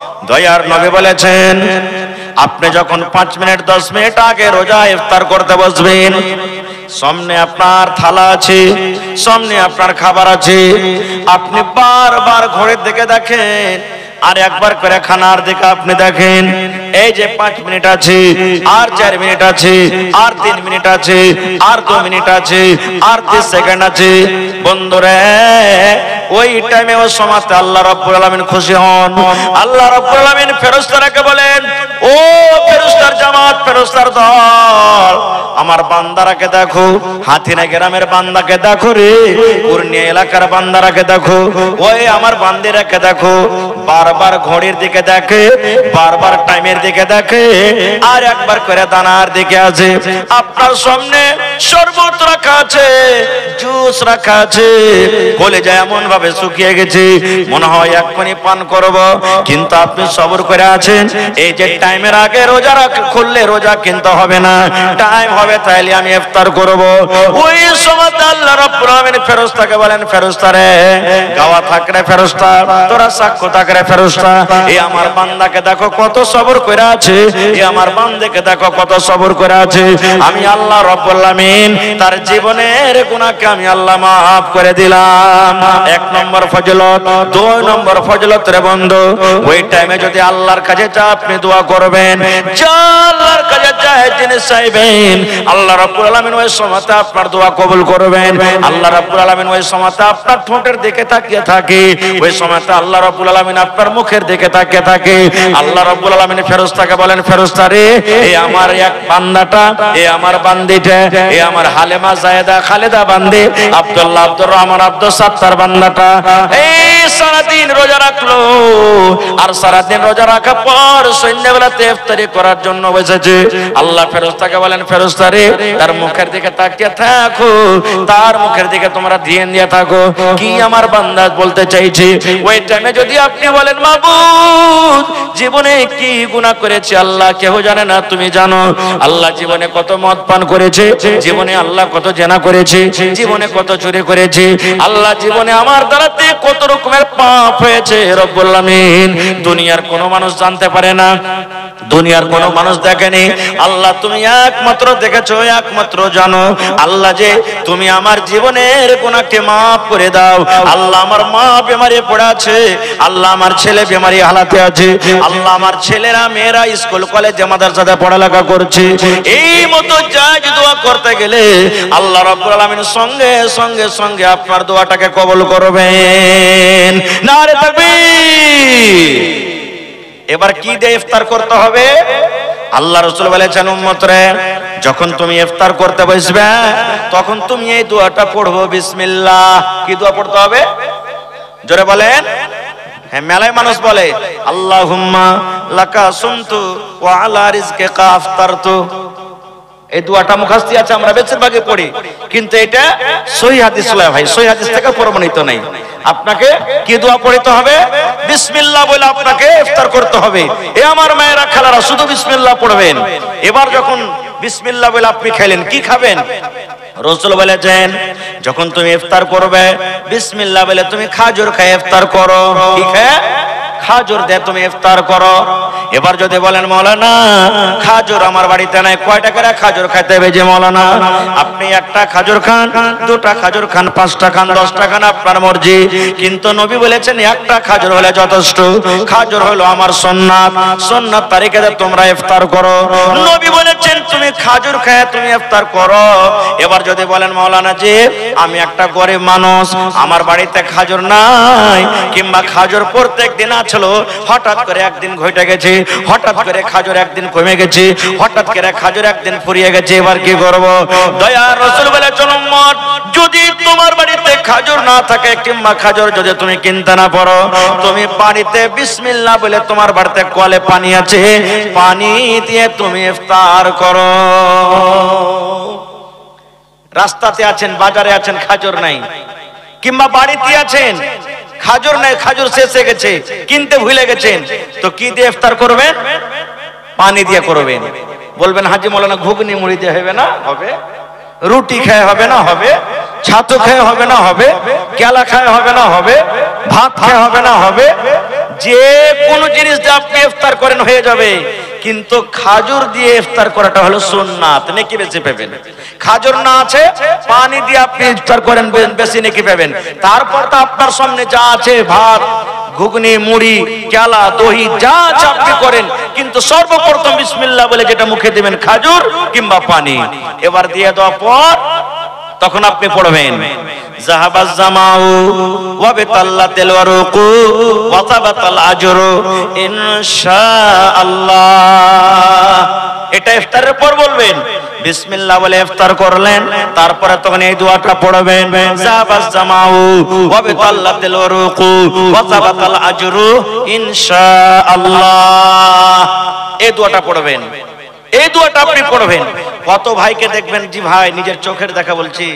দয়ার নবী বলেছেন, আপনি যখন 5 মিনিট 10 মিনিট আগে রোজা ইফতার করতে বসবেন, সামনে আপনার থালা আছে, সামনে আপনার খাবার আছে, আপনি বারবার ঘড়ির দিকে দেখেন, আর একবার করে খানার দিকে আপনি দেখেন, এই যে 5 মিনিট আছে, আর 4 মিনিট আছে, আর 3 মিনিট আছে, আর 2 মিনিট আছে, আর 30 সেকেন্ড আছে। বন্ধুরে, ওই টাইমে ওই সময়তে আল্লাহ রাব্বুল আলামিন খুশি হন। আল্লাহ রাব্বুল আলামিন ফেরেশতাদেরকে বলেন, ও ফেরেশতার জামাত, ফেরেশতার দল, আমার বান্দারাকে দেখো, হাতিনা গ্রামের বান্দাকে দেখো রে, পূর্ণিয়া এলাকার বান্দারাকে দেখো, ওই আমার বান্দিরাকে দেখো, বারবার ঘড়ির দিকে দেখে, বারবার টাইমের দিকে দেখে, আর একবার করে দানার দিকে আছে। আপনার সামনে শরবত রাখা আছে, জুস রাখা আছে, কলেজা এমন ভাবে শুকিয়ে গেছে, মনে হয় এক্ষুনি পান করব, কিন্তু আপনি সবর করে আছেন। এই যে টাইমের আগে রোজা খুললে রোজা কিন্তু হবে না, টাইম হবে তাইলে আমি ইফতার করব। ওই সময় আল্লাহ রাব্বুল আলামিন ফেরেশতাকে বলেন, ফেরেশতা রে, গাওয়া থাকরে ফেরেশতা, তোরা সাক্ষ্য থাকরে ফেরেশতা, এই আমার বান্দাকে দেখো কত সবর করে আছে, এই আমার বান্দাকে দেখো কত সবর করে আছে। আমি আল্লাহ রাব্বুল আলামিন তার জীবনের গুনাহকে আমি আল্লাহ মাফ করে দিলাম। 1 নম্বর ফজিলত। 2 নম্বর ফজিলত রে বন্ধু, ওই টাইমে যদি আল্লাহর কাছে যা আপনি দোয়া করবেন, যা আল্লাহর কাছে যায় জিনিস চাইবেন, আল্লাহ রাব্বুল আলামিন ওই সময়তে আপনার দোয়া কবুল করবেন। আল্লাহ রাব্বুল আলামিন ওই সময়তে আপনার ঠোঁটের দিকে তাকিয়ে থাকে, ওই সময়তে আল্লাহ রাব্বুল আলামিন আপনার মুখের দিকে তাকিয়ে থাকে। আল্লাহ রাব্বুল আলামিন ফেরেশতাকে বলেন, ফেরেশতা রে, এই আমার এক বান্দাটা, এই আমার বান্দিটা, এই আমার হালেমা জায়েদা খালেদা বান্দি, আব্দুল্লাহ আব্দুর রহমান আব্দুল সাত্তার বান্দাটা এই সারাদিন রোজা রাখলো, আর সারাদিন রোজা রাখার পর সন্ধ্যাবেলাতে ইফতারি করার জন্য বসেছে। আল্লাহ ফেরেশতাকে বলেন, ফেরেশতা রে, তার মুখের দিকে তাকিয়ে থাকো, তার মুখের দিকে তোমরা ধ্যান দিয়ে থাকো, কি আমার বান্দা বলতে চাইছে। ওই টাইমে যদি আপনি বলেন, মাবুদ, জীবনে কি গুনাহ করেছি আল্লাহ কেউ জানে না, তুমি জানো। আল্লাহ জীবনে কত মদ পান করেছে, জীবনে আল্লাহ কত জেনা করেছে, জীবনে কত চুরি করেছে, আল্লাহ জীবনে আমার দ্বারাতে কত রকমের পাপ হয়েছে রব্বুল আলামিন দুনিয়ার কোনো মানুষ জানতে পারে না, দুনিয়ার কোনো মানুষ দেখেনি। আল্লাহ তুমি একমাত্র দেখেছো, একমাত্র জানো। আল্লাহ যে তুমি আমার জীবনের গুনাহকে মাফ করে দাও। আল্লাহ আমার মা বেমারে পড়ে আছে, আল্লাহ আমার ছেলে বেমারি হালাতে আছে, আল্লাহ আমার ছেলেরা মেয়েরা স্কুল কলেজে মাদ্রাসাতে পড়ালেখা করছে। এই মতো জায়েজ দোয়া করতে গেলে আল্লাহ রাব্বুল আলামিন সঙ্গে সঙ্গে সঙ্গে আপনার দোয়াটাকে কবুল করবেন। নারে তাকবীর। এবার কি দিয়ে ইফতার করতে হবে? আল্লাহ রাসূল বলেছেন, উম্মত রে, যখন তুমি ইফতার করতে বসবে তখন তুমি এই দোয়াটা পড়বো, বিসমিল্লাহ। কি দোয়া পড়তে হবে? জোরে বলেন। হ্যাঁ, মেলায় মানুষ বলে, আল্লাহুম্মা লাকা সুমতু ওয়া আলা রিজকিকা আফতারতু। এই দোয়াটা মুখস্থ আছে, আমরা বেশিরভাগই পড়ি, কিন্তু এটা সহিহ হাদিস নয় ভাই, সহিহ হাদিস থেকে প্রমাণিত নাই। আপনাকে কি দোয়া পড়তে হবে? বিসমিল্লাহ বলে আপনাকে ইফতার করতে হবে। এ আমার মায়েরা খালারা, শুধু বিসমিল্লাহ পড়বেন। এবার যখন বিসমিল্লাহ বলে আপনি খাইলেন, কি খাবেন? রাসূল বলেছেন, যখন তুমি ইফতার করবে বিসমিল্লাহ বলে তুমি খাজুর খেয়ে ইফতার করো। কি খেয়ে? খাজুর দিয়ে তুমি ইফতার করো। এবার যদি বলেন, মাওলানা খাজুর আমার বাড়িতে নাই, কয় টাকা খাজুর খাইতে হবে? যে মাওলানা, আপনি একটা খাজুর খান, দুটা খাজুর খান, 5টা খান, 10টা খান, আপনার মর্জি, কিন্তু নবী বলেছেন একটা খাজুর হলে যথেষ্ট। খাজুর হলো আমার সুন্নাত, সুন্নাত তারিখে তোমরা ইফতার করো। নবী বলেছেন তুমি খাজুর খেয়ে তুমি ইফতার করো। এবার যদি বলেন, মাওলানা জি আমি একটা গরিব মানুষ, আমার বাড়িতে খাজুর নাই, কিংবা খাজুর প্রত্যেক দিন ছিল, হঠাৎ করে একদিন ঘটে গেছে, হঠাৎ করে খাজুর একদিন কমে গেছে, হঠাৎ করে খাজুর একদিন ফুরিয়ে গেছে, এবার কি করব? দয়ার রাসূল বলেছেন, উম্মত, যদি তোমার বাড়িতে খাজুর না থাকে কিংবা খাজুর যদি তুমি কিনতে না পারো, তুমি বাড়িতে বিসমিল্লাহ বলে, তোমার বাড়িতে কলে পানি আছে, পানি দিয়ে তুমি ইফতার করো। রাস্তাতে আছেন, বাজারে আছেন, খাজুর নাই, কিংবা বাড়িতে আছেন, খাজুর নাই, খাজুর শেষ হয়ে গেছে, কিনতে ভুলে গেছেন, তো কি দিয়ে ইফতার করবেন? পানি দিয়ে করবেন। বলবেন, হাজি মাওলানা ঘুগনি মুড়ি দিয়ে হবে না? হবে। রুটি খেয়ে হবে না? হবে। ছাতু খেয়ে হবে না? হবে। কেলা খেয়ে হবে না? হবে। ভাত খেয়ে হবে না? হবে। যে কোনো জিনিস দিয়ে আপনি ইফতার করেন হয়ে যাবে, কিন্তু খাজুর দিয়ে ইফতার করাটা হলো সুন্নাত, নেকি বেশি পাবেন। খাজুর না আছে, পানি দিয়ে আপনি ইফতার করেন, বেশি নেকি পাবেন। তারপর তো আপনার সামনে যা আছে, ভাত, ঘুগনি, মুড়ি, কেলা, দহি যা আছে আপনি করেন, কিন্তু সর্বপ্রথম বিসমিল্লাহ বলে যেটা মুখে দিবেন খাজুর কিংবা পানি। এবার দিয়ে দেওয়ার পর তখন আপনি পড়বেন যাহাবাজ জামাউ ওয়া বিতাল্লাতিল ওয়ারুকু ওয়া তাবাতাল আজরু ইনশাআল্লাহ। এটা ইফতারের পর বলবেন, বিসমিল্লাহ বলে ইফতার করলেন, তারপরে তখন এই দোয়াটা পড়বেন যাহাবাজ জামাউ ওয়া বিতাল্লাতিল ওয়ারুকু ওয়া তাবাতাল আজরু ইনশাআল্লাহ। এই দোয়াটা পড়বেন, এই দোয়াটা আপনি পড়বেন। কত ভাইকে দেখবেন, জি ভাই নিজের চোখের দেখা বলছি,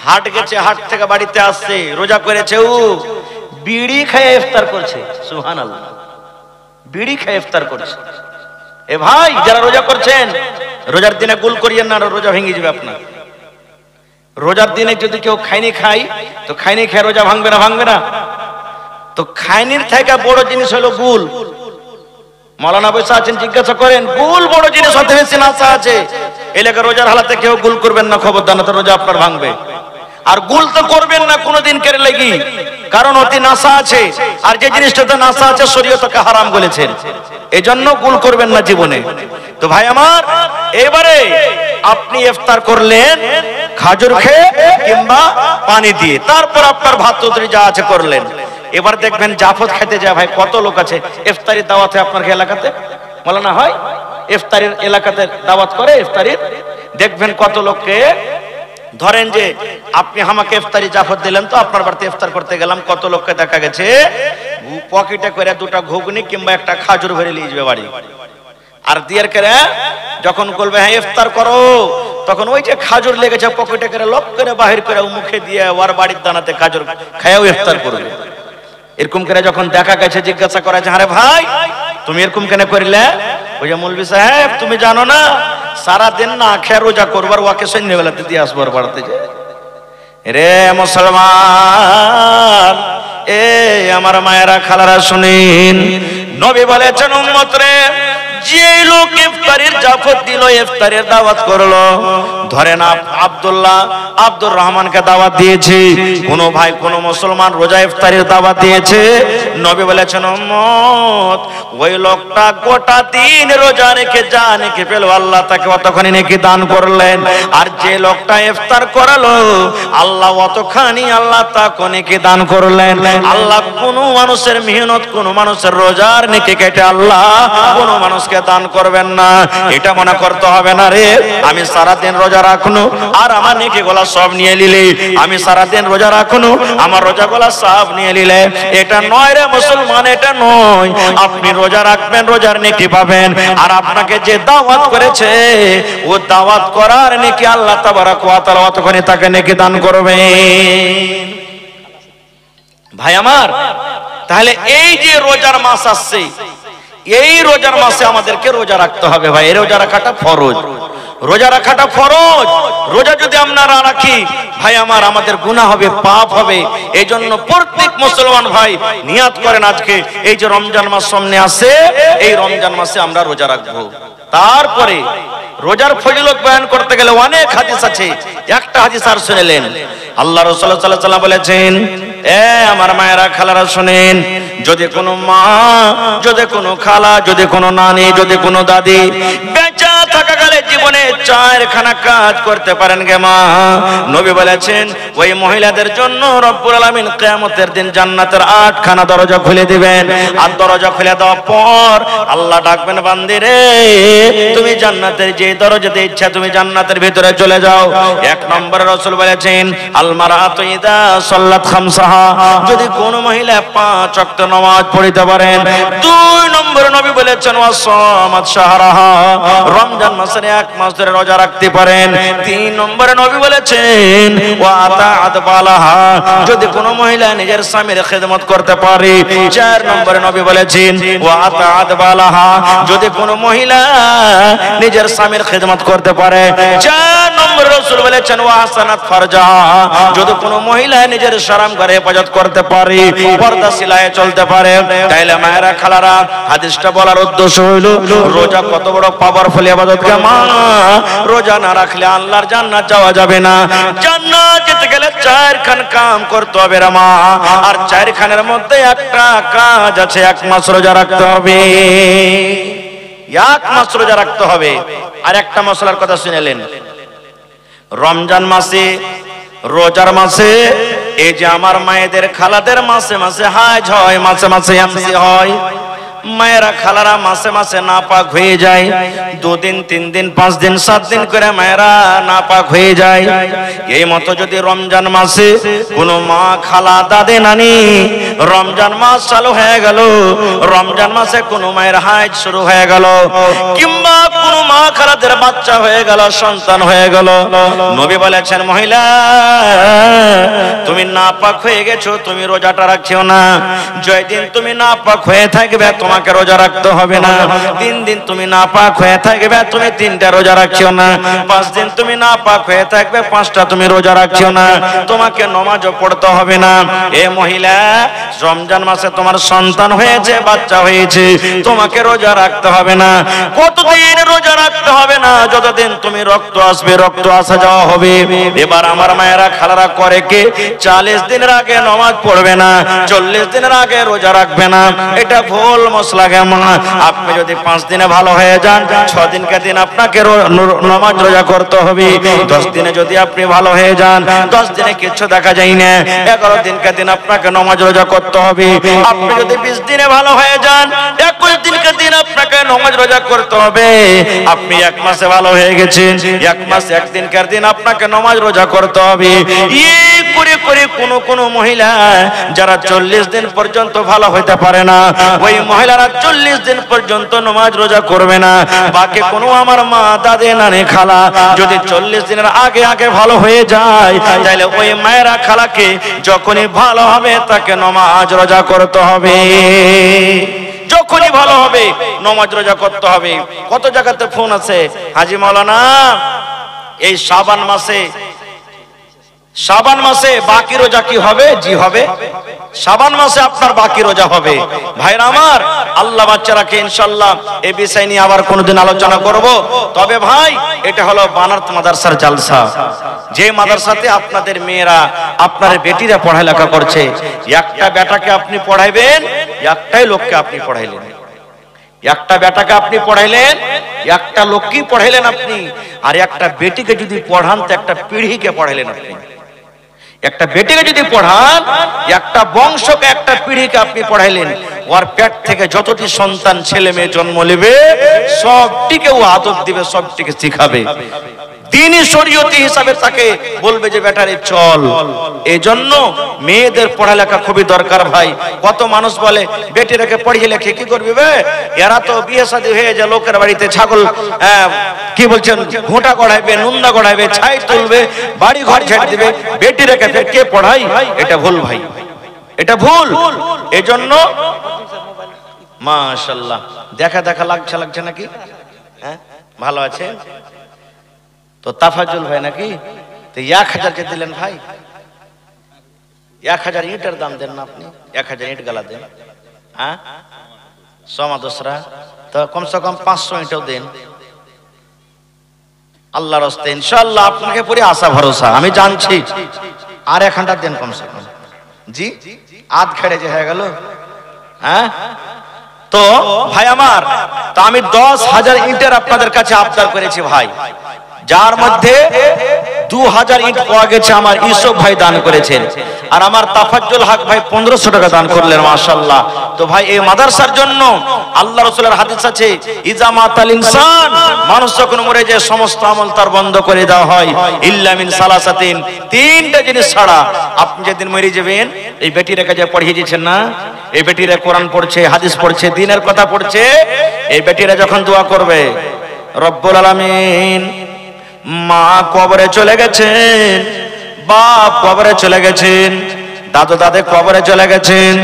হাট গেছে, হাট থেকে বাড়িতে আসছে, রোজা করেছে, ও বিড়ি খেয়ে ইফতার করছে। সুবহানাল্লাহ, বিড়ি খেয়ে ইফতার করছে। এ ভাই যারা রোজা করছেন, রোজার দিনে গুল করিয়েন না, রোজা ভেঙে যাবে আপনার। রোজার দিনে যদি কেউ খাইনি খাই, তো খাইনি খেয়ে রোজা ভাঙবে না? ভাঙবে না। তো খাইনির থেকে বড় জিনিস হলো গুল। মৌলানা বসে আছেন, জিজ্ঞাসা করেন, গুল বড় জিনিস, হতে বেশি নাশা আছে। এলাকা রোজার হালাতে কেউ গুল করবেন না, খবরদার, না তো রোজা আপনার ভাঙবে। আর গুল তো করবেন না কোনোদিন কেড়ে লেগি, কারণ অতি নাশা আছে, আর যে জিনিসটাতে নাশা আছে শরীয়তকে হারাম বলেছেন, এজন্য গুল করবেন না জীবনে। তো ভাই আমার, এবারে আপনি ইফতার করলেন খাজুর খেয়ে কিংবা পানি দিয়ে, তারপর আপনার ভাত তরকারি যা আছে করলেন। এবার দেখবেন জাফত খেতে যায় ভাই, কত লোক আছে ইফতারির দাওয়াতে আপনার এলাকাতে, বলে না হয় ইফতারির এলাকাতে দাওয়াত করে ইফতারির, দেখবেন কত লোককে, ধরেন যে আপনি আমাকে ইফতারি জাফত দিলেন, তো আপনার বাড়িতে ইফতার করতে গেলাম, কত লোককে দেখা গেছে পকেটে করে দুটা ঘুগনি কিংবা একটা খাজুর ভরে নিয়ে যাবে বাড়ি, আর দিয়ে করে যখন বলবে হ্যাঁ ইফতার করো, তখন ওই যে খাজুর লেগেছে পকেটে করে লোক করে বাহির করে মুখে দিয়ে ওর বাড়ির দানাতে খাজুর খায়াও ইফতার করবে। এরকম করে যখন দেখা গেছে, জিজ্ঞাসা করা যে আরে ভাই তুমি এরকম কেন করিলে? ওই যে মৌলভী সাহেব তুমি জানো না, সারাদিন না খেয়ে রোজা করবার, ওকে সন্ধ্যেবেলাতে দিয়ে আসবার বাড়াতে যে। রে মুসলমান, এ আমার মায়েরা খালারা শুনেন, নবী বলেছেন উম্মত রে, যে লোক ইফতারের জাফত দিল, ইফতারের দাওয়াত করলো, ধরেন আব্দুর রহমানকে দাওয়াত দিয়েছে, কোন ভাই কোন মুসলমান রোজা ইফতারের দাওয়াত দিয়েছে, নবী বলেছেন উম্মত ওই লোকটা গোটা দিন রোজা রেখে যা নেকি পেল, আল্লাহ তাকে অতখানি নেকি দান করলেন। আর যে লোকটা ইফতার করালো, আল্লাহ অতখানি আল্লাহ তাকে নেকি দান করলেন। আল্লাহ কোন মানুষের মেহনত, কোন মানুষের রোজার নেকি কেটে আল্লাহ কোন মানুষকে দান করবেন না। এটা মনে করতে হবে না রে আমি সারাদিন রোজা রাখনু আর আমার নেকি গোলা সব নিয়ে নিলে, আমি সারাদিন রোজা রাখনু আমার রোজা গোলা সব নিয়ে নিলে, এটা নয় রে মুসলমান, এটা নয়। আপনি রোজা রাখবেন, রোজার নেকি পাবেন, আর আপনাকে যে দাওয়াত করেছে ও দাওয়াত করার নেকি আল্লাহ তাবারাক ওয়া তাআলা অতখানি তাকে নেকি দান করবেন। ভাই আমার, তাহলে এই যে রোজার মাস আসছে, এই রোজার মাসে আমাদেরকে রোজা রাখতে হবে ভাই। এই রোজা রাখাটা ফরজ, রোজা রাখাটা ফরজ। রোজা যদি আমরা না রাখি ভাই আমার, আমাদের গুনাহ হবে, পাপ হবে। এই জন্য প্রত্যেক মুসলমান ভাই নিয়াত করেন, আজকে এই যে রমজান মাস সামনে আসে, এই রমজান মাসে আমরা রোজা রাখবো। তারপরে রোজার ফজিলত বয়ান করতে গেলে অনেক হাদিস আছে, একটা হাদিস আর শুনলেন, আল্লাহ রাসূল সাল্লাল্লাহু আলাইহি ওয়াসাল্লাম বলেছেন, এ আমার মায়েরা খালারা শুনেন, যদি কোনো মা, যদি কোনো খালা, যদি কোনো নানি, যদি কোনো দাদি বেঁচে থাকাকালে জীবনে 4খানা কাজ করতে পারেন গে মা, নবী বলেছেন ওই মহিলাদের জন্য রব্বুল আলামিন কিয়ামতের দিন জান্নাতের 8খানা দরজা খুলে দিবেন। আর দরজা খুলে দেওয়ার পর আল্লাহ ডাকবেন, বান্দি রে তুমি জান্নাতের যে দরজাতে ইচ্ছা তুমি জান্নাতের ভিতরে চলে যাও। 1 নম্বরে রাসূল বলেছেন আল মারাতু ইদা সাল্লাত খামসাহা, যদি কোন মহিলা 5 ওয়াক্ত নামাজ পড়তে পারেন। 2 নম্বরে নবী বলে বলেছেন ওয়াসামাত শাহরাহা, রমজান মাসের এক মাস ধরে রোজা রাখতে পারেন। 3 নম্বরে নবী বলেছেন ওয়া আতাআত বালাহা, যদি কোনো মহিলা নিজের স্বামীর খেদমত করতে পারে। 4 নম্বরে নবী বলেছেন ওয়া আতাআত বালাহা, যদি কোনো মহিলা নিজের স্বামীর খেদমত করতে পারে। 4 নম্বরে রাসূল বলেছেন ওয়া হাসানাত ফারজাহা, যদি কোনো মহিলা নিজের শরম করে হেফাজত করতে পারে, পর্দা সিলায়ে চলতে পারে। তাইলে মায়েরা খালারা, হাদিসটা বলার উদ্দেশ্য হলো রোজা কত বড় পাওয়ারফুল ইবাদত। মা, রোজা না রাখলে আল্লাহর জান্নাত যাওয়া যাবে না। জান্নাত যেতে গেলে 4খান কাম করতে হবে রে মা, আর 4খানের মধ্যে একটা কাজ আছে, 1 মাস রোজা রাখতে হবে। 1 মাস রোজা রাখতে হবে। আর একটা মশলার কথা শুনেলেন, রমজান মাসে, রোজার মাসে, এই যে আমার মায়েদের খালাদের মাসে মাসে হাজ হয়, মাসে মাসে এমসি হয়। মায়েরা খালারা মাসে মাসে নাপাক হয়ে যায়। 2 দিন 3 দিন 5 দিন 7 দিন করে মায়েরা নাপাক হয়ে যায়। এই মতো যদি রমজান মাসে কোনো মা খালা দাদে নানি রমজান মাস চালু হয়ে গেল, রমজান মাসে কোনো মায়ের হাজ শুরু হয়ে গেল, কিংবা কোনো মা খালাদের বাচ্চা হয়ে গেল, সন্তান হয়ে গেল, নবী বলেছেন মহিলা তুমি নাপাক হয়ে গেছো, তুমি রোজাটা রাখিও না। যেই দিন তুমি নাপাক হয়ে থাকবে তোমাকে রোজা রাখতে হবে না। 3 দিন তুমি নাপাক হয়ে থাকবে, তুমি 3টা রোজা রাখিও না। 5 দিন তুমি নাপাক হয়ে থাকবে, 5টা তুমি রোজা রাখিও না। তোমাকে নামাজও পড়তে হবে না। এ মহিলা, রমজান মাসে তোমার সন্তান হয়েছে, বাচ্চা হয়েছে, তোমাকে রোজা রাখতে হবে না। কতদিন রোজা রাখতে হবে না? যতদিন তুমি রক্ত আসবে, রক্ত আসা যাওয়া হবে। এবার আমার মায়েরা খালারা করে কি, 40 দিনের আগে নামাজ পড়বে না, 40 দিনের আগে রোজা রাখবে না। এটা ভুল মশলা। কেমন? আপনি যদি 5 দিনে ভালো হয়ে যান, 6 দিনকে দিন আপনাকে নামাজ রোজা করতে হবে। 10 দিনে যদি আপনি ভালো হয়ে যান, 10 দিনে কিছু দেখা যায় না, 11 দিনকে দিন আপনাকে নামাজ রোজা করতে হবে। আপনি যদি 20 দিনে ভালো হয়ে যান, 21 দিনকে দিন আপনাকে নামাজ রোজা করতে হবে। আপনি 1 মাসে ভালো হয়ে গেছেন, 1 মাস 1 দিনকার দিন আপনাকে নামাজ রোজা করতে হবে। এই করে করে কোন মহিলা যারা 40 দিন পর্যন্ত ভালো হইতে পারে না, ওই মহিলারা 40 দিন পর্যন্ত নামাজ রোজা করবে না। বাকি কোনো আমার মা দাদে নানি খালা যদি 40 দিনের আগে আগে ভালো হয়ে যায়, তাহলে ওই মায়েরা খালাকে যখনই ভালো হবে তাকে নামাজ রোজা করতে হবে। যখনই ভালো হবে নামাজ রোজা করতে হবে। কত জায়গাতে ফোন আছে, হাজী মাওলানা এই শাবান মাসে বাকি রোজা কি হবে? জি হবে, শাবান মাসে আপনার বাকি রোজা হবে। ভাইরা আমার, আল্লাহ বাচ্চারাকে ইনশাআল্লাহ এই বিষয় নিয়ে আবার কোনোদিন আলোচনা করব। তবে ভাই, এটা হলো বানারত মাদ্রাসার জালসা, যে মাদ্রাসাতে আপনাদের মেয়েরা, আপনার বেটিরা পড়ালেখা করছে। একটা বেটাকে আপনি পড়াইবেন, একটাই লোককে আপনি পড়াইলেন। একটা বেটাকে আপনি পড়াইলেন, একটা লোককে পড়াইলেন আপনি। আর একটা বেটিকে যদি পড়ান তো একটা পিঢ়িকে পড়াইলেন আপনি। একটা বেটিকে যদি পড়ান, একটা বংশকে, একটা পিঢ়িকে আপনি পড়াইলেন। ওর পেট থেকে যতটি সন্তান ছেলে মেয়ে জন্ম নেবে, সবটিকে ও আদব দিবে, সবটিকে শিখাবে। দ্বীনি শরীয়তি হিসাবে তাকে বলবে যে বেটারে চল। এজন্য মেয়েদের পড়ালেখা খুবই দরকার ভাই। কত মানুষ বলে বেটিরাকে পড়িয়ে লেখে কি করবি বে, এরা তো বিয়ে শাদী হয়ে যায়, লোকের বাড়িতে ছাগল কি বলছেন ঘোঁটা গড়াইবে, নুন্দা গড়াইবে, ছাই তুলবে, বাড়ি ঘর ছেড়ে দিবে, বেটিরাকে কে পড়াই? এটা ভুল ভাই, এটা ভুল। এজন্য মাশাআল্লাহ দেখা দেখা লাগছে নাকি? হ্যাঁ, ভালো আছে তো তাফাজুল ভাই নাকি? তো 1000 কে দিলেন ভাই, 1000 ইটের দাম দেন না আপনি, 1000 ইট গালা দেন। হ্যাঁ, সমাদসরা তো কমসে কম 500 ইটও দেন আল্লাহর রাস্তে। ইনশাআল্লাহ আপনাকে পুরো আশা ভরসা, আমি জানছি। আর 1 দেন কমসে কম। জি, আধ খেড়ে যে হয়ে গেল। হ্যাঁ, তো ভাই আমার, তো আমি 10,000 ইটের আপনাদের কাছে আবদার করেছি ভাই, যার মধ্যে 2000 ইট পাওয়া গেছে আমার ইউসুফ ভাই দান করেছেন, আর আমার তাফাজ্জুল হক ভাই 1500 টাকা দান করলেন। মাশাআল্লাহ। তো ভাই, এই মাদ্রাসার জন্য আল্লাহ রাসূলের হাদিস আছে, ইজা মাতাল ইনসান, মানুষ যখন মরে যায় সমস্ত আমল তার বন্ধ করে দেওয়া হয়, ইল্লা মিন সালাসাতিন, 3টা জিনিস ছাড়া। আপনি যেদিন মরে যাবেন, এই বেটির কাছে পড়িয়ে দিয়েছেন না, এই বেটিরা কোরআন পড়ছে, হাদিস পড়ছে, দ্বীনের কথা পড়ছে, এই বেটিরা যখন দোয়া করবে, রব্বুল আলামিন মা কবরে চলে গেছেন, বাপ কবরে চলে গেছেন, দাদু দাদে কবরে চলে গেছেন,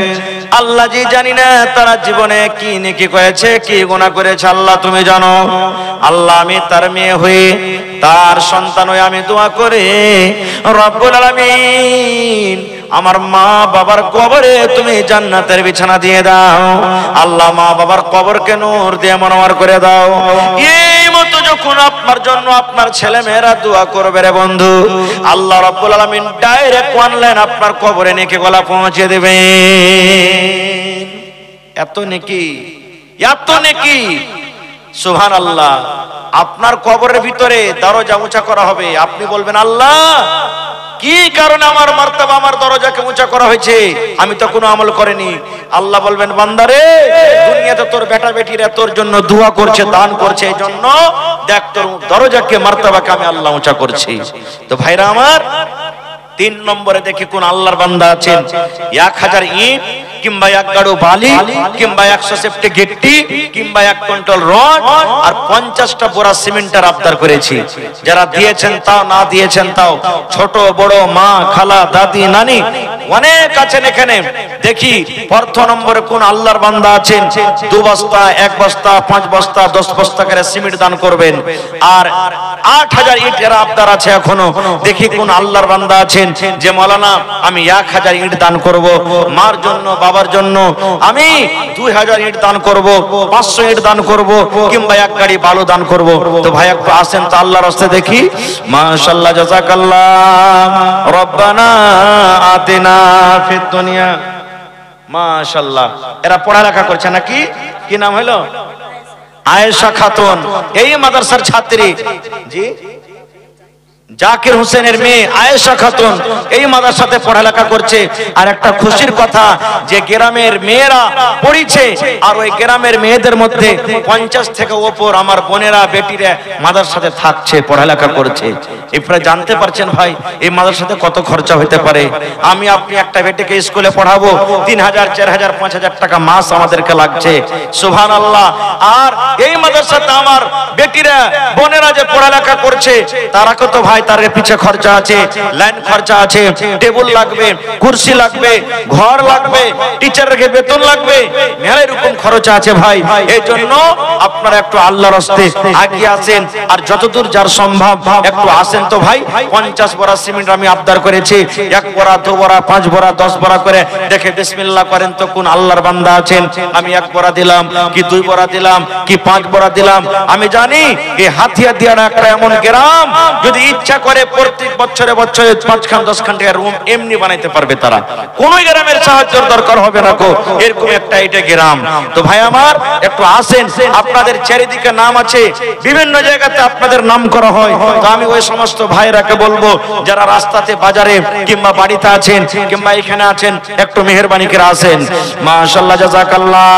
আল্লাহ জি জানি না তারা জীবনে কি নেকি করেছে, কি গুনাহ করেছে, আল্লাহ তুমি জানো। আল্লাহ আমি তার মেয়ে হয়ে, তার সন্তান হয়ে আমি দোয়া করে, রব্বুল আলামিন আমার মা বাবার কবরে তুমি জান্নাতের বিছানা দিয়ে দাও। আল্লাহ মা বাবার কবরকে নূর দিয়ে মনোয়ার করে দাও। এই মতো যখন আপনার জন্য আপনার ছেলে মেয়েরা দোয়া করবে রে বন্ধু, আল্লাহ রাব্বুল আলামিন ডাইরেক্ট অনলাইন আপনার কবরে নেকি গলা পৌঁছে দেবে। এত নেকি, এত নেকি, সুবহানাল্লাহ। আপনার কবরের ভিতরে দরজা উঁচা করা হবে, আপনি বলবেন আল্লাহ কি কারণে আমার মার্তবা, আমার দরজাকে উঁচা করা হয়েছে, আমি তো কোনো আমল করিনি। আল্লাহ বলবেন বান্দারে, দুনিয়াতে তোর বেটা বেটিরা তোর জন্য দোয়া করছে, দান করছে, এই জন্য দেখ তোর দরজাকে, মার্তবাকে আমি আল্লাহ উঁচা করছি। তো ভাইরা আমার, 3 নম্বরে দেখি কোন আল্লাহর বান্দা আছেন 1000 ইট কিংবা 1 গাড়ু বালি কিংবা 100 সেফটি গিট্টি কিংবা 1 কুইন্টাল রড আর 50টা বোরা সিমেন্টের আবদার করেছি। যারা দিয়েছেন তাও, না দিয়েছেন তাও, ছোট বড়, মা খালা দাদি নানি অনেক আছেন এখানে। দেখি প্রথম নম্বরে কোন আল্লাহর বান্দা আছেন 2 বস্তা, 1 বস্তা, 5 বস্তা, 10 বস্তা করে সিমেন্ট দান করবেন। আর 8000 ইটের আবদার আছে এখনো। দেখি কোন আল্লাহর বান্দা আছেন যে মাওলানা আমি 1000 ইট দান করব, মার জন্য বাবার জন্য আমি 2000 ইট দান করব, 500 ইট দান করব কিংবা 1 গাড়ি বালু দান করব। তো ভাই একটু আসেন তো আল্লাহর রাস্তায় দেখি। মাশাআল্লাহ, জাযাকাল্লাহ, রব্বানা আতিনা ফিদ দুনিয়া। মাশাআল্লাহ, এরা পড়ালেখা করছে নাকি? কি নাম হলো? আয়েশা খাতুন, এই মাদ্রাসার ছাত্রী। জি, জাকির হোসেনের মেয়ে আয়েশা খাতুন এই মাদ্রাসাতে পড়ালেখা করছে। আর একটা খুশির কথা যে গ্রামের মেয়েরা পড়িছে, আর ওই গ্রামের মেয়েদের মধ্যে 50 থেকে উপর আমার বোনেরা বেটিরা মাদ্রাসাতে থাকছে, পড়ালেখা করছে। এরপরে জানতে পারছেন ভাই এই মাদ্রাসাতে কত খরচা হতে পারে। আমি আপনি একটা বেটিকে স্কুলে পড়াবো, 3000, 4000, 5000 টাকা মাস আমাদেরকে লাগছে। সুবহানাল্লাহ। আর এই মাদ্রাসাতে আমার বেটিরা বোনেরা যে পড়ালেখা করছে, তারা কত ভাই, তার পিছে খরচা আছে, লাইন খরচা আছে, টেবিল লাগবে, কুরসি লাগবে, ঘর লাগবে, টিচারের বেতন লাগবে, মেলা এরকম খরচা আছে ভাই। এই জন্য আপনারা একটু আল্লাহর রাস্তায় এগিয়ে আসেন, আর যতদূর যার সম্ভব একটু আসেন তো ভাই। 50 বড়া সিমেন্ট আমি আবদার করেছি, 1 বড়া, 2 বড়া, 5 বড়া, 10 বড়া করে দেখে বিসমিল্লাহ করেন তো কোন আল্লাহর বান্দা আছেন। আমি 1 বড়া দিলাম কি 2 বড়া দিলাম কি 5 বড়া দিলাম। আমি জানি এই হাতিয়া দিয়ার একটা এমন গ্রাম, যদি ইচ্ছা করে প্রত্যেক বছরে বছরে 5খান 10খান টাকার রুম এমনি বানাইতে পারবে তারা, কোন গ্রামের সাহায্যের দরকার হবে না গো, এরকম একটা এটা গ্রাম। তো ভাই আমার একটু আসেন, আপনাদের চারিদিকে নাম আছে, বিভিন্ন জায়গাতে আপনাদের নাম করা হয়। তো আমি ওই সমস্ত ভাইরাকে বলবো যারা রাস্তাতে, বাজারে কিংবা বাড়িতে আছেন কিংবা এখানে আছেন, একটু মেহেরবানি করে আসেন। মাশাআল্লাহ, জাযাকাল্লাহ।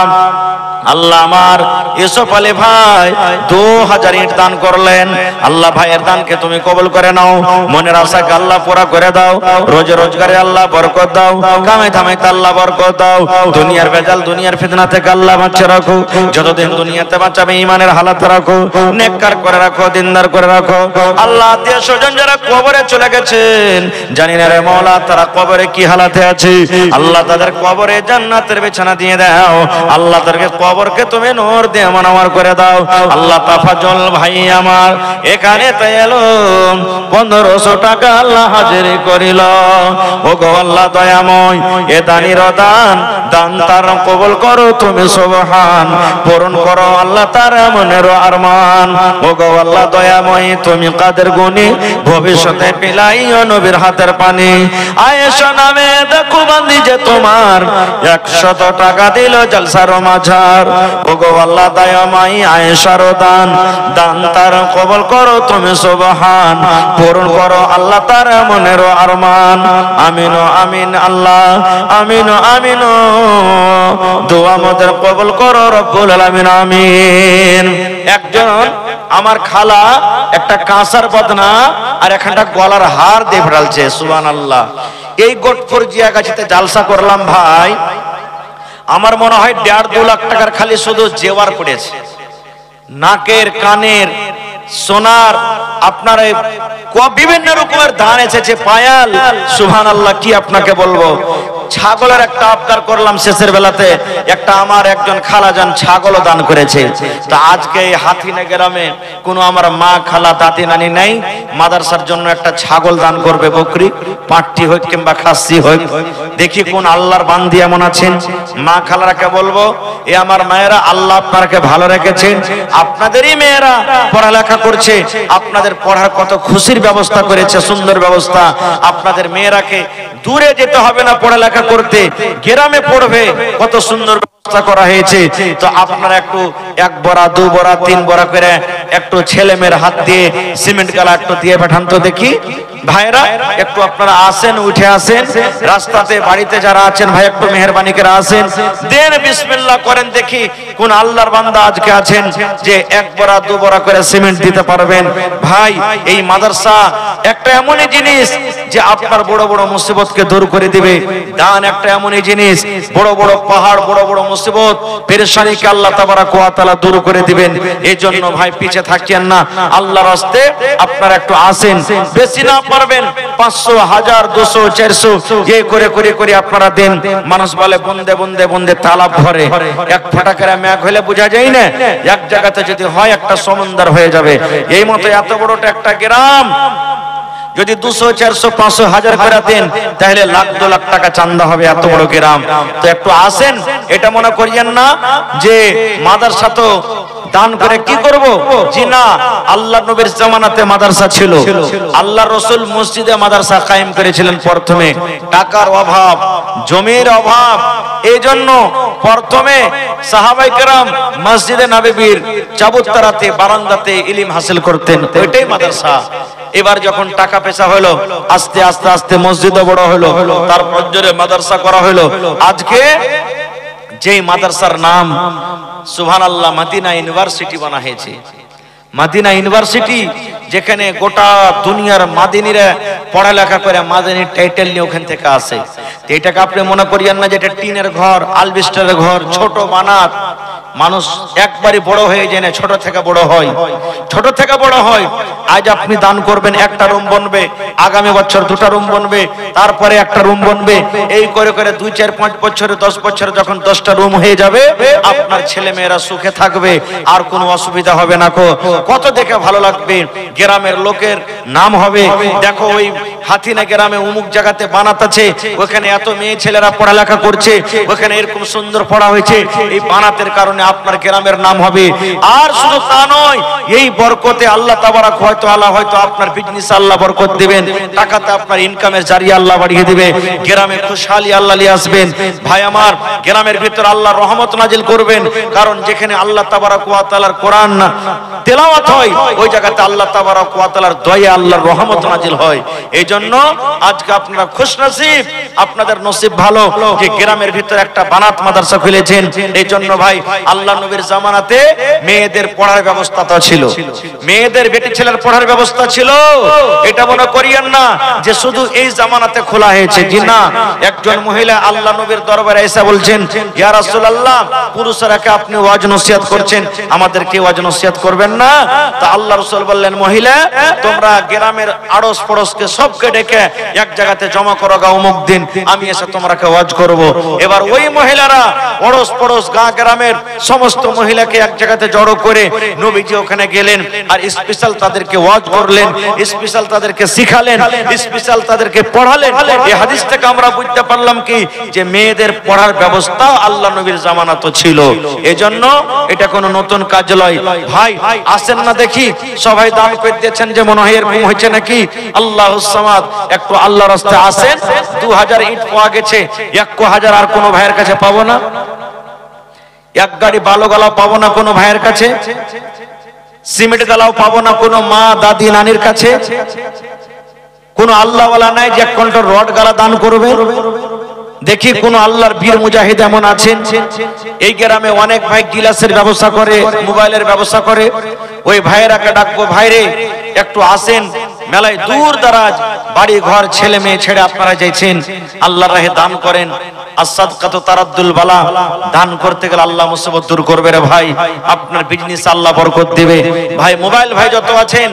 আল্লাহ আমার ইউসুফ আলী ভাই 2000 ইট দান করলেন। আল্লাহ ভাইয়ের দানকে তুমি কবুল করে নাও, মনের আশাকে আল্লাহ পুরা করে দাও, রোজে রোজগারে আল্লাহ বরকত দাও, কামে ধামেতে আল্লাহ বরকত দাও, দুনিয়ার বেজাল দুনিয়ার ফিতনা থেকে আল্লাহ বাঁচিয়ে রাখো, যতদিন দুনিয়াতে বাঁচাবে ঈমানের হালাতে রাখো, নেককার করে রাখো, দিনদার করে রাখো। আল্লাহ আত্মীয় স্বজন যারা কবরে চলে গেছেন, জানি না রে মওলা তারা কবরে কি হালাতে আছে, আল্লাহ তাদের কবরে জান্নাতের বিছানা দিয়ে দাও। আল্লাহ তাদেরকে কবরকে তুমি নূর দিয়ে মনোয়ার করে দাও। আল্লাহ তাফাজ্জল ভাই আমার এখানে তো এলো 1500 টাকা আল্লাহ হাজিরি করিল। ও গো আল্লাহ দয়াময়, এ দানির দান, দান তার কবুল করো তুমি সুবহান, পূরণ করো আল্লাহ তার মনের আরমান। ও গো আল্লাহ দয়াময়, তুমি কাদের গুণী, ভবিষ্যতে পিলাইও নবীর হাতের পানি। আয়েশা নামে দেখো বান্দি যে তোমার 100 টাকা দিল জলসার মাঝার। ও গো আল্লাহ দয়াময়, আয়েশার দান, দান তার কবুল করো তুমি সুবহান, পূরণ করো আল্লাহ তার মনের আরমান। আমিন আমিন আল্লাহ, আমিন আমিন, দোয়া আমাদের কবুল করো রব্বুল আলামিন, আমিন। একজন আমার খালা একটা কাঁসার বদনা আর একটা গলার হার দিয়ে ফেলছে, সুবহানাল্লাহ। এই গোটপুর জিয়াগাছিতে জালসা করলাম ভাই। আমার মনে হয় 1.5-2 লাখ টাকার খালি শুধু জেওয়ার পড়েছে, নাকের কানের সোনার আপনার বিভিন্ন রকমের দান এসেছে, পায়াল। সুবহানাল্লাহ, কি আপনাকে বলবো। ছাগলের একটা আবদার করলাম শেষের বেলাতে, একটা আমার একজন খালাজান ছাগলও দান করেছে। তা আজকে এই হাতিনা গ্রামে কোনো আমার মা খালা দাদি নানি নাই, মাদ্রাসার জন্য একটা ছাগল দান করবে, বকরি পাট্টি হোক কিংবা খাসি হোক। দেখি কোন আল্লাহর বান্দি এমন আছেন। মা খালারাকে বলবো, এ আমার মায়েরা, আল্লাহ আপনাকে ভালো রেখেছেন, আপনাদেরই মেয়েরা পড়ালেখা করছে, আপনাদের পড়ার কত খুশির ব্যবস্থা করেছে, সুন্দর ব্যবস্থা। আপনাদের মেয়েরাকে দূরে যেতে হবে না পড়ালেখা করতে, গ্রামে পড়বে, কত সুন্দর ব্যবস্থা করা হয়েছে। তো আপনারা একটু 1 বড়া 2 বড়া 3 বড়া করে একটু ছেলে মেয়ের হাত দিয়ে সিমেন্ট গালা একটু দিয়ে পাঠান তো দেখি। ভাইরা একটু আপনারা আসেন, উঠে আসেন, রাস্তাতে বাড়িতে যারা আছেন ভাই একটু মেহেরবানি করে আসেন, দেন বিসমিল্লাহ করেন, দেখি কোন আল্লাহর বান্দা আজকে আছেন যে 1 বড়া 2 বড়া করে সিমেন্ট দিতে পারবেন। ভাই এই মাদ্রাসা একটা এমনই জিনিস যে আপনার বড় বড় মুসিবতকে দূর করে দিবে। দান একটা এমনই জিনিস, বড় বড় পাহাড়, বড় বড় মুসিবত পেরেশানিকে আল্লাহ তাবারাক ওয়া তাআলা দূর করে দিবেন। এই জন্য ভাই পিছে থাকেন না, আল্লাহর রাস্তায় আপনারা একটু আসেন। বেশি না পারবেন 500, 1000, 200, 400 এই করে করে করে আপনারা দেন। মানুষ বলে বন্দে বন্দে বন্দে তালাব ভরে, এক ফোঁটা করে মেঘ হলে বোঝা যায় না, এক জায়গাতে যদি হয় একটা সমুদ্র হয়ে যাবে। এই মতো এত বড়টা একটা গ্রাম যদি 200, 400, 500, 1000 করে দেন তাহলে লাখ 2 লাখ টাকা চান্দা হবে, এত বড় গ্রাম। তো একটু আসেন, এটা মনে করিয়েন না যে মাদ্রাসা তো দান করে কি করব। জি না, আল্লাহ নবীর জামানাতে মাদ্রাসা ছিল, আল্লাহ রাসূল মসজিদে মাদ্রাসা কায়েম করেছিলেন। প্রথমে টাকার অভাব, জমির অভাব, এই জন্য প্রথমে সাহাবায়ে কেরাম মসজিদে নববীর চাবুত্তরাতে বারান্দাতে ইলম হাসিল করতেন, ওইটাই মাদ্রাসা। এবার যখন টাকা পয়সা হলো, আস্তে আস্তে আস্তে মসজিদও বড় হলো, তারপর জোরে মাদ্রাসা করা হলো। আজকে যেই মাদ্রাসার নাম সুবহানাল্লাহ মদিনা ইউনিভার্সিটি বানা হয়েছে, মদিনা ইউনিভার্সিটি, যেখানে গোটা দুনিয়ার মাদিনীরা পড়ালেখা করে মাদিনীর টাইটেল নিয়ে ওখান থেকে আসে। এটাকে আপনি মনে করিয়েন না যে এটা টিনের ঘর, আলবেস্টারের ঘর, ছোট বানাত। মানুষ একবারই বড় হয়ে যায় না, ছোট থেকে বড় হয়, ছোট থেকে বড় হয়। আজ আপনি দান করবেন, একটা রুম বনবে, আগামী বছর 2টা রুম বনবে, তারপরে একটা রুম বনবে, এই করে করে 2, 4, 5 বছরে 10 বছরে যখন 10টা রুম হয়ে যাবে, আপনার ছেলে মেয়েরা সুখে থাকবে, আর কোনো অসুবিধা হবে না। কত দেখে ভালো লাগবে, গ্রামের লোকের নাম হবে, দেখো ওই হাতিনা গ্রামে অমুক জায়গাতে বানাত আছে, ওখানে এত মেয়ে ছেলেরা পড়ালেখা করছে, ওখানে এরকম সুন্দর পড়া হয়েছে। এই বানাতের কারণে আপনার গ্রামের নাম হবে। আর শুধু তা নয়, এই বরকতে আল্লাহ তাবারাক ওয়া তাআলা হয়তো আপনার বিজনেস আল্লাহ বরকত দিবেন, টাকাতে আপনার ইনকামের জারিয়া আল্লাহ বাড়িয়ে দিবে, গ্রামে খুশহালি আল্লাহ নিয়ে আসবেন। ভাই আমার, গ্রামের ভিতর আল্লাহ রহমত নাজিল করবেন, কারণ যেখানে আল্লাহ তাবারাক ওয়া তাআলার কোরআন তেলাওয়াত হয়, ওই জায়গাতে আল্লাহ তাবারাক ওয়া তাআলার দয়া, আল্লাহর রহমত নাজিল হয়। এই জন্য আজকে আপনারা খুশনসিব, আপনাদের নসিব ভালো যে গ্রামের ভিতর একটা বানাত মাদ্রাসা খুলেছেন। এই জন্য ভাই আল্লাহ নবীর জামানাতে মেয়েদের পড়ার ব্যবস্থা তো ছিল, মেয়েদের বেটি ছেলের পড়ার ব্যবস্থা ছিল। এটা মনে করিয়েন না যে শুধু এই জামানাতে খোলা হয়েছে। জি না, একজন মহিলা আল্লাহ নবীর দরবারে এসে বলছেন, ইয়া রাসূলুল্লাহ, পুরুষরাকে আপনি ওয়াজ নসিহত করছেন, আমাদেরকে ওয়াজ নসিহত করবেন না? তা আল্লাহ রাসূল বললেন, মহিলা, তোমরা গ্রামের আড়স পড়শকে সবকে ডেকে এক জায়গাতে জমা করো গা, অমুক দিন আমি এসে তোমরাকে ওয়াজ করব। এবার ওই মহিলারা আড়স পড়শ গাঁ গ্রামের সমস্ত মহিলাকে এক জায়গাতে জড়ো করে নবীজি ওখানে গেলেন, আর স্পেশাল তাদেরকে ওয়াজ করলেন, স্পেশাল তাদেরকে শিখালেন, স্পেশাল তাদেরকে পড়ালেন। এই হাদিস থেকে আমরা বুঝতে পারলাম কি, যে মেয়েদের পড়ার ব্যবস্থা আল্লাহ নবীর জামানাতে ছিল। এজন্য এটা কোনো নতুন কাজ নয়। ভাই আসেন না দেখি, সবাই দান করে দিয়েছেন যে মনে হয় এরকম হয়েছে নাকি। আল্লাহুস সামাদ, একটু আল্লাহর রাস্তায় আসেন। 2000 ইট পাওয়া গেছে, 1000 আর কোনো ভাইয়ের কাছে পাবো না, এক গাড়ি বালো গালাও পাবো না কোনো ভাইয়ের কাছে, সিমেন্ট গালাও পাবো না কোনো মা দাদি নানির কাছে। কোন আল্লাহওয়ালা নাই যে 1 কুইন্টাল রড গালা দান করবে? দেখি কোন আল্লাহর বীর মুজাহিদ এমন আছেন? এই গ্রামে অনেক ভাই গিলাসের ব্যবসা করে, মোবাইলের ব্যবসা করে, ওই ভাইয়েরাকে ডাকবো, ভাইরে একটু আসেন, মেলায় দূর দারাজ বাড়ি ঘর ছেলে মেয়ে ছেড়ে আপনারা যাইছেন, আল্লাহর রাহে দান করেন। as-সাদকাতু তারাদ্দুল বালা, দান করতে গেলে আল্লাহ মুসিবত দূর করবে রে ভাই। আপনার বিজনেস আল্লাহ বরকত দিবে ভাই। মোবাইল ভাই যত আছেন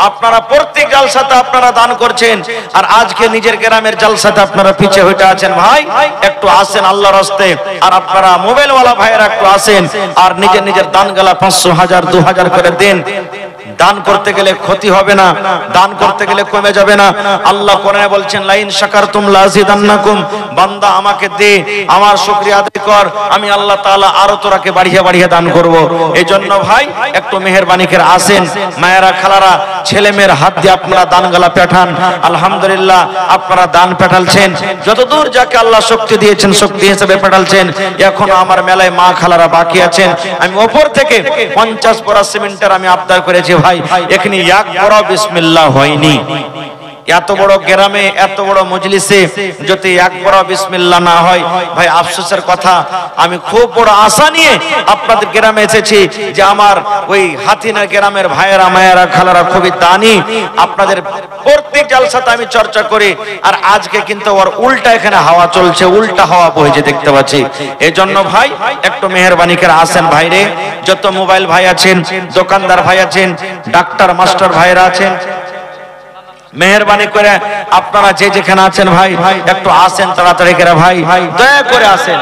আপনারা প্রত্যেক জালসাতে আপনারা দান করছেন, আর আজকে নিজের গ্রামের জালসাতে আপনারা পিছে হইতে আছেন। ভাই একটু আসেন আল্লাহর রাস্তায়, আর আপনারা মোবাইল ওয়ালা ভাইয়েরা একটু আসেন আর নিজের নিজের দান গালা 500, 1000, 2000 করে দেন। দান করতে গেলে ক্ষতি হবে না, দান করতে গেলে কমে যাবে না। আল্লাহ কোরআনে বলছেন লাইন শাকারতুম লাযিদান্নাকুম, বান্দা আমাকে দে, আমার শুকরিয়া আদায় কর, আমি আল্লাহ তাআলা আরো তোরাকে বাড়িয়ে বাড়িয়ে দান করব। এজন্য ভাই একটু মেহেরবানি করে আসেন, মায়েরা খালারা ছেলে মেয়ের হাত দিয়ে আপনারা দানগালা পাঠান। আলহামদুলিল্লাহ আপনারা দান পাঠালছেন, যতদূর যাকে আল্লাহ শক্তি দিয়েছেন শক্তি হিসেবে পাঠালছেন। এখন আমার মেলায় মা খালারা বাকি আছেন, আমি ওপর থেকে 50 বড়া সিমেন্টের আমি আবদার করেছি ভাই, এখানে এক বড় বিসমিল্লাহ হয়নি। এত বড় গ্রামে এত বড় মজলিসে যদি এক বড় বিসমিল্লাহ না হয় ভাই আফসোসের কথা। আমি খুব বড় আশা নিয়ে আপনাদের গ্রামে এসেছি যে আমার ওই হাতিনা গ্রামের ভাইয়েরা মায়েরা খালারা খুবই দানি, আপনাদের প্রত্যেক জালসাতে আমি চর্চা করি। আর আজকে কিন্তু ওর উল্টা এখানে হাওয়া চলছে, উল্টা হাওয়া বইছে দেখতে পাচ্ছি। এজন্য ভাই একটু মেহেরবানি করে আসেন ভাইরে। যত মোবাইল ভাই আছেন, দোকানদার ভাই আছেন, ডাক্তার মাস্টার ভাইরা আছেন, মেহেরবানি করে আপনারা যে যেখানে আছেন ভাই একটু আসেন তাড়াতাড়ি করে ভাই, দয়া করে আসেন।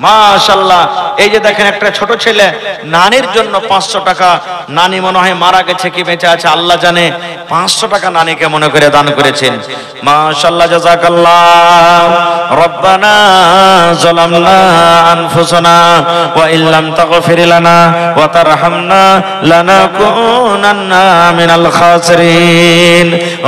মাশাআল্লাহ এই যে দেখেন একটা ছোট ছেলে নানির জন্য 500 টাকা, নানি মনে হয় মারা গেছে কি বেঁচে আছে আল্লাহ জানে, 500 টাকা নানিকে মনে করে দান করেছেন। মাশাআল্লাহ জাযাকাল্লাহ। রব্বানা যালামনা আনফুসানা ওয়া ইল্লাম তাগফির লানা ওয়া তারহামনা লানাকুনান্না মিনাল খাসিরিন।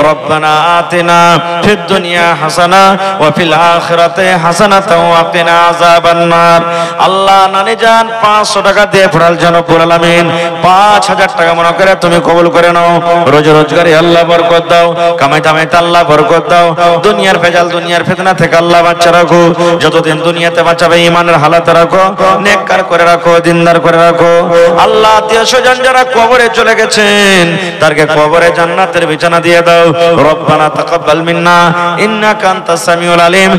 রব্বানা আতিনা ফিদ দুনিয়া হাসানা ওয়া ফিল আখিরাতি হাসানাতাও ওয়া কিনা আযাবান নার। আল্লাহ নানি জান 500 টাকা দিয়ে পড়াল যেন রব্বুল আলামিন 5000 টাকা মনে করে তুমি কবুল করে নাও। রোজগারে আল্লাহ বরকত দাও, কামাই দামাইতে আল্লাহ বরকত দাও, দুনিয়ার ভেজাল দুনিয়ার ফিতনা থেকে আল্লাহ বাঁচা রাখো, যতদিন দুনিয়াতে বাঁচাবে ঈমানের হালাতে রাখো, নেককার করে রাখো, দিনদার করে রাখো। আল্লাহ আত্মীয় স্বজন যারা কবরে চলে গেছেন তাদেরকে কবরে জান্নাতের বিছানা দিয়ে দাও। রব্বানা তাকাব্বাল মিন্না ইন্নাকা আনতাস সামিউল আলিম।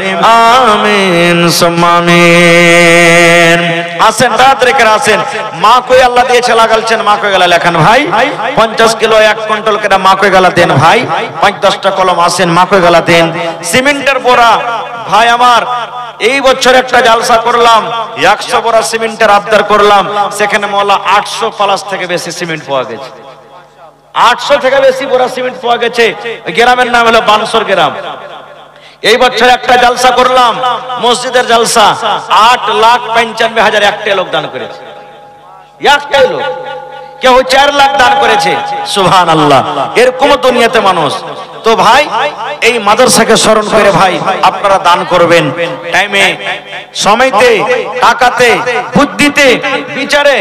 আমিন সুম্মা আমিন। আসেন তাড়াতাড়ি করে আসেন। মা কই আল্লাহ দিয়েছে লাগালছেন, মা কই গেলা লেখান ভাই। 50 কিলো 1 কুইন্টাল করে মা কই গেলা দেন ভাই। 5-10টা কলম আসেন, মা কই গেলা দেন। সিমেন্টের বোরা ভাই আমার এই বছর একটা জালসা করলাম, 100 বড়া সিমেন্টের আবদার করলাম, সেখানে মোলা 800 প্লাস থেকে বেশি সিমেন্ট পাওয়া গেছে। 800 থেকে বেশি বড়া সিমেন্ট পাওয়া গেছে। গ্রামের নাম হলো বানসর গ্রাম। এই বছর একটা জালসা করলাম, মসজিদের জালসা, 8,95,000 একটা লোক দান করেছে। একটাই লোক, কেউ 4 লাখ দান করেছে। সুবহানাল্লাহ, এরকম দুনিয়াতে মানুষ। তো ভাই এই মাদ্রাসাকে স্মরণ করে ভাই আপনারা দান করবেন, টাইমে সময়তে টাকাতে বুদ্ধিতে বিচারে।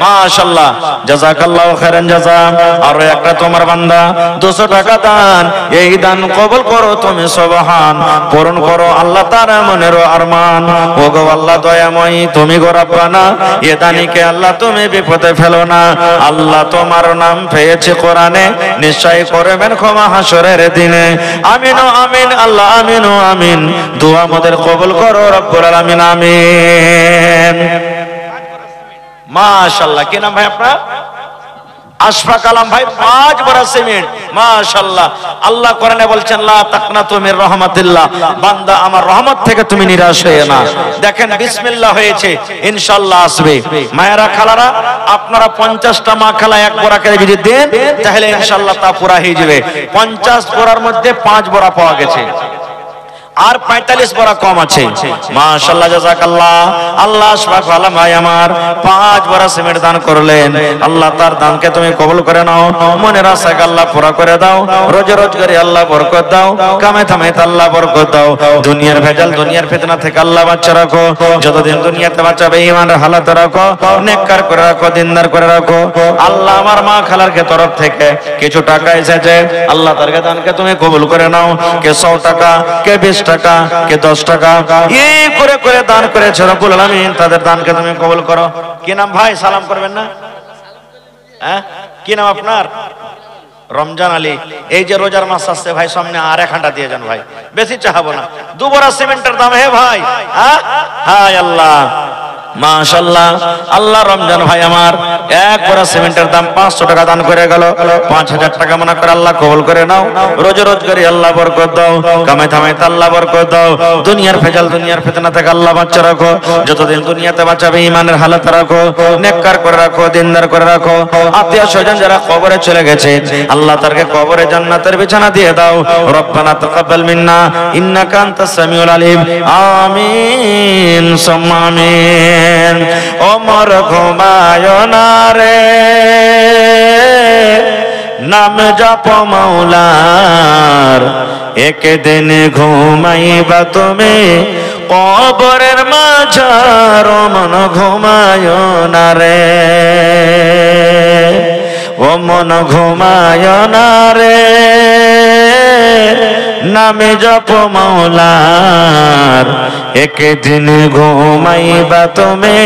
মাশাআল্লাহ জাযাকাল্লাহু খাইরান জাযা। আর একটা তোমার বান্দা 200 টাকা দান, এই দান কবুল করো তুমি সুবহান, পূরণ করো আল্লাহ তার মনের আরমান। ওগো আল্লাহ দয়াময়ী তুমি গো রব্বানা, এ দানিকে আল্লাহ তুমি বিপদে ফেলো না। আল্লাহ তোমার নাম পেয়েছে কোরআনে, নিশ্চয় করবেন ক্ষমা হাসরের দিনে। আমিন ও আমিন আল্লাহ, আমিন ও আমিন। দোয়া আমাদের কবুল করো রব্বুল আলামিন, আমিন। মাশাআল্লাহ কি নাম ভাই আপনার? আশফাক আলম ভাই, 5 বড়া সিমেন্ট। মাশাআল্লাহ। আল্লাহ কোরআনে বলছেন লা তাকনাতু মির রাহমাতিল্লাহ, বান্দা আমার রহমত থেকে তুমি নিরাশ হয়ে না। দেখেন বিসমিল্লাহ হয়েছে, ইনশাআল্লাহ আসবে। মায়েরা খালারা আপনারা 50টা মা খালা 1 বড়া করে যদি দেন তাহলে ইনশাআল্লাহ তা পুরা হয়ে যাবে। 50 বড়ার মধ্যে 5 বড়া পাওয়া গেছে, আর 45 বড়া কম আছে। মাশাআল্লাহ জাযাকাল্লাহ। আল্লাহ আশফাক আলম ভাই আমার 5 বড়া সিমেন্ট দান করলেন, আল্লাহ তার দানকে তুমি কবুল করে নাও, মনের আশাকে আল্লাহ পুরা করে দাও, রোজগারে আল্লাহ বরকত দাও, কামে থামাইতে আল্লাহ বরকত দাও, দুনিয়ার ভেজাল দুনিয়ার ফিতনা থেকে আল্লাহ বাঁচা রাখো, যতদিন দুনিয়াতে বাঁচাবে ঈমানের হালাতে রাখো, নেককার করে রাখো, দিনদার করে রাখো। আল্লাহ আমার মা খালারকে তরফ থেকে কিছু টাকা এসেছে, আল্লাহ তার দানকে তুমি কবুল করে নাও। কে 100 টাকা, কে 20 টাকা, কে 10 টাকা, এই করে করে দান করেছে রব্বুল আলামিন, তাদের দানকে তুমি কবুল করো। কি নাম ভাই? সালাম করবেন না? হ্যাঁ কি নাম আপনার? রমজান আলী, এই যে রোজার মাস আসছে ভাই, সামনে আর 1 ঘন্টা দিয়ে যান ভাই, বেশি চাহাবো না। 2 বড়া সিমেন্টের দাম হে ভাই, হায় আল্লাহ মাশাআল্লাহ। আল্লাহ রমজান ভাই আমার 1 বড়া সিমেন্টের দাম 500 টাকা দান করে গেল। 5000 টাকা মনে করে আল্লাহ কবুল করে নাও। রোজগারি আল্লাহ বরকত দাও, কামাই থামাইতে আল্লাহ বরকত দাও। দুনিয়ার ভেজাল, দুনিয়ার ফিতনা থেকে আল্লাহ বাঁচিয়ে রাখো। যতদিন দুনিয়াতে বাঁচাবে ঈমানের হালাত রাখো, নেককার করে রাখো, দিনদার করে রাখো। আত্মীয় স্বজন যারা কবরে চলে গেছে আল্লাহ তাদেরকে কবরে জান্নাতের বিছানা দিয়ে দাও। রব্বানা তাকাব্বাল মিন্না ইন্নাকা আনতাস সামিউল আলিম। আমিন সুম্মা আমিন। ওমর ঘুমায় না রে, নাম জপ মাওলার, একদিন ঘুমাইবা তুমি কবরের মাঝার। মন ঘুমায় না রে, ও মন ঘুমায় না রে, নামে জপ মাওলার, একদিন ঘুমাইবা তুমি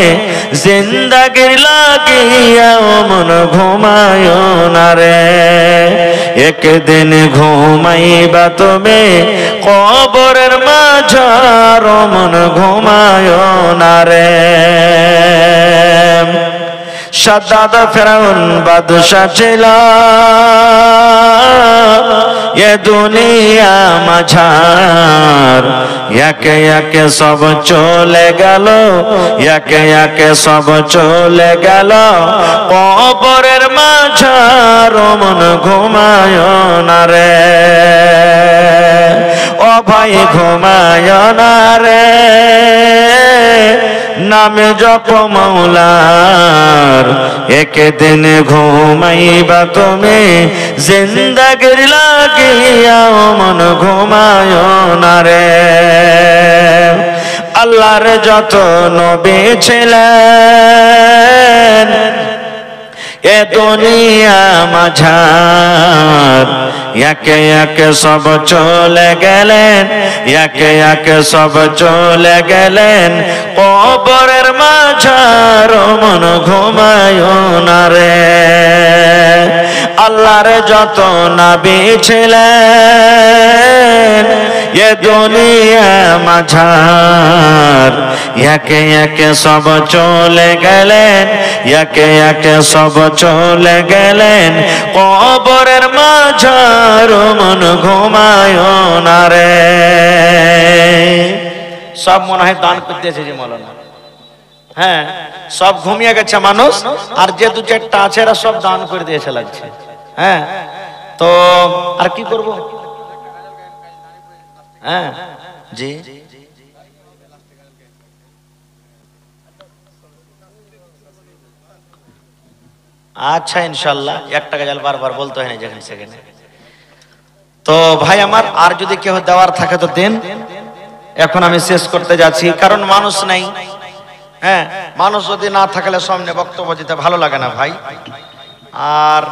জিন্দাগির লাগিয়া। ও মন ঘুমায় না রে, একদিন ঘুমাইবা তুমি কবরের মাঝার। ও মন ঘুমায় না রে। শাদ্দাদ ফেরাউন বাদশা ছিল, এ দুনিয়া মাঝার। একে একে সব চলে গেল, একে একে সব চলে গেল কবরের মাঝার। ও মন ঘুমায় না রে, ও ভাই ঘুমায় না রে, নামে জপ মাওলার, একদিন ঘুমাইবা তুমি জিন্দাগির লাগিয়া। ও মন ঘুমায় না রে। আল্লাহর যত নবী ছিলেন এ দুনিয়া মাঝার, একে একে সব চলে গেলেন, একে একে সব চলে গেলেন কবরের মাঝার। ও মন ঘুমায় না রে। আল্লাহর যত নবী ছিলেন এ দুনিয়া মাঝার, একে একে সব চলে গেলেন, একে একে সব চলে গেলেন কবরের মাঝার। ও মন ঘুমায় না রে। সব মনে হয় দান করতেছে যে মৌলানা, হ্যাঁ সব ঘুমিয়ে গেছে মানুষ, আর যে 2-4টা আছে এরা সব দান করে দিয়েছে লাগছে। হ্যাঁ তো আর কি করব? হ্যাঁ জি আচ্ছা ইনশাল্লাহ 1 টাকা জাল বারবার বলতে হয় না যেখানে সেখানে। তো ভাই আমার আর যদি কেউ দেওয়ার থাকে তো দেন। এখন আমি শেষ করতে যাচ্ছি, কারণ মানুষ নাই। হ্যাঁ মানুষ যদি না থাকলে সামনে বক্তব্য দিতে ভালো লাগে না ভাই। আর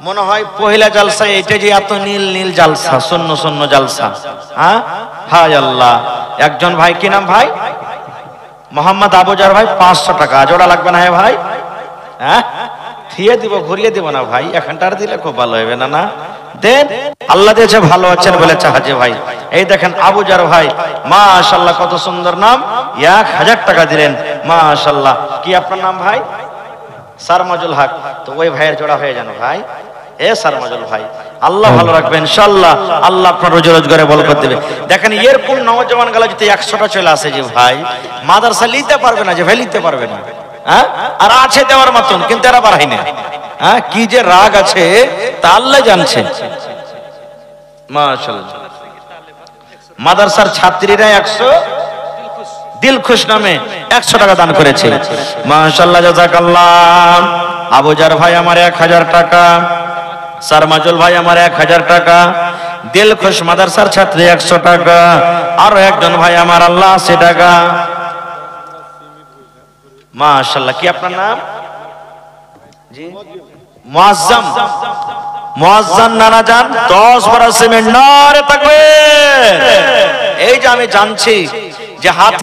মনে হয় পহিলা জালসা এটা যে এত নীল নীল জালসা, শূন্য শূন্য জালসা। হ্যাঁ হায় আল্লাহ। একজন ভাই, কি নাম ভাই? মোহাম্মদ আবুজার ভাই, 500 টাকা জোড়া লাগবে না? হ্যাঁ ভাই, হ্যাঁ ফিরিয়ে দিব, ঘুরিয়ে দিব না ভাই, এখানটার দিলে খুব ভালো হবে না? না দেন, আল্লাহ দিয়েছে ভালো আছেন বলে চাহাজে ভাই। এই দেখেন আবুজার ভাই, মাশাআল্লাহ কত সুন্দর নাম, 1000 টাকা দিলেন মাশাআল্লাহ। কি আপনার নাম ভাই? সারমাজুল হক। তো ওই ভাইয়ের জোড়া হয়ে জানো ভাই। এ সারমাজুল ভাই, আল্লাহ ভালো রাখবে ইনশাআল্লাহ, আল্লাহ আপনার রোজি রোজগারে বরকত দেবে। দেখেন এরকম নওজওয়ান গুলো যদি 100টা চলে আসে যে ভাই মাদ্রাসা নিতে পারবে না, যে ভাই নিতে পারবে না। হ্যাঁ আর আছে দেওয়ার মতন, কিন্তু এরা বাড়াই না। হ্যাঁ কি যে রাগ আছে তা আল্লাহ জানছে। মাশাআল্লাহ মাদ্রাসার ছাত্রীরা 100 দিলখুশ নামে 100 টাকা দান করেছে। মাশাআল্লাহ জাযাকাল্লাহ। আবুজার ভাই আমার 1000 টাকা, সারমাজুল ভাই আমার 1000 টাকা, দিলখুশ মাদ্রাসার ছাত্রী 100 টাকা, আর একজন ভাই আমার আল্লাহ 80 টাকা। মাশাআল্লাহ। কি আপনার নাম? জি মুআজ্জম। মুআজ্জম নানা জান 10 বড় সিমেন্ট নারে তাকবীর। এই যে আমি জানছি যে হাত